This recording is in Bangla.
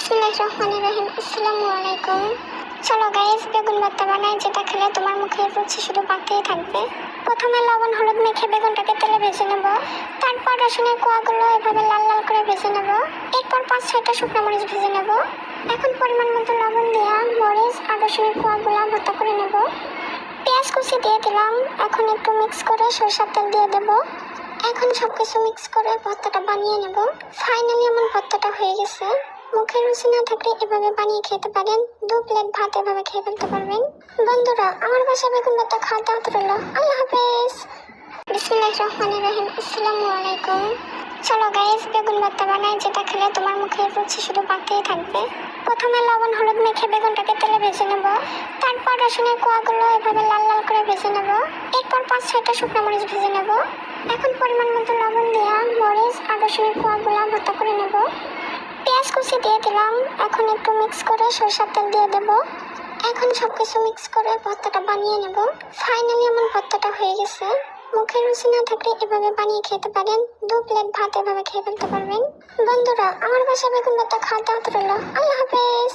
বিসমিল্লাহির রহমানির রহিম। আসসালামু আলাইকুম। চলো গাইস, বেগুন ভর্তা বানাই, যেটা খেলে তোমার মুখের রুচি শুধু বাড়তেই থাকবে। প্রথমে লবণ হলুদ মেখে বেগুনটাকে তেলে ভেজে নেব। তারপর রসুনের কোয়াগুলো এভাবে লাল লাল করে ভেজে নেব। এরপর 5-6টা শুকনো মরিচ ভেজে নেব। এখন পরিমাণ মতো লবণ দিয়ে মরিচ আর রসুনের কোয়াগুলো ভর্তা করে নেব। পেঁয়াজ কুচি দিয়ে দিলাম। এখন একটু মিক্স করে সরষের তেল দিয়ে দেব। এখন সবকিছু মিক্স করে ভর্তাটা বানিয়ে নেব। ফাইনালি আমার ভর্তাটা হয়ে গেছে। মুখে রুচি না থাকলে এভাবে বানিয়ে খেতে পারেন। 2 প্লেট ভাত এভাবে খেয়ে ফেলতে পারবেন। বন্ধুরা, আমার বাসায় বেগুন ভর্তা খাওয়া দাওয়াত রইল। আল্লাহ হাফেজ। বিসমিল্লাহির রহমানির রহিম। আসসালামু আলাইকুম। চলো গাইস, বেগুন ভর্তা বানাই, যেটা খেলে তোমার মুখের রুচি শুধু বাড়তেই থাকবে। প্রথমে লবণ হলুদ মেখে বেগুনটাকে তেলে ভেজে নেব। তারপর রসুনের কোয়াগুলো এভাবে লাল লাল করে ভেজে নেব। এরপর 5-6টা শুকনো মরিচ ভেজে নেব। এখন পরিমাণ মতো লবণ দিয়ে মরিচ আর রসুনের কোয়াগুলো ভর্তা করে নেব। পেঁয়াজ কুচি দিয়ে দিলাম। এখন একটু মিক্স করে সরষের তেল দিয়ে দেব। এখন সবকিছু মিক্স করে ভর্তাটা বানিয়ে নেব। ফাইনালি আমার ভর্তাটা হয়ে গেছে। মুখে রুচি না থাকলে এভাবে বানিয়ে খেতে পারেন। 2 প্লেট ভাত এভাবে খেয়ে ফেলতে পারবেন। বন্ধুরা, আমার বাসায় বেগুন ভর্তা খাওয়া দাওয়াত রইল। আল্লাহ হাফেজ।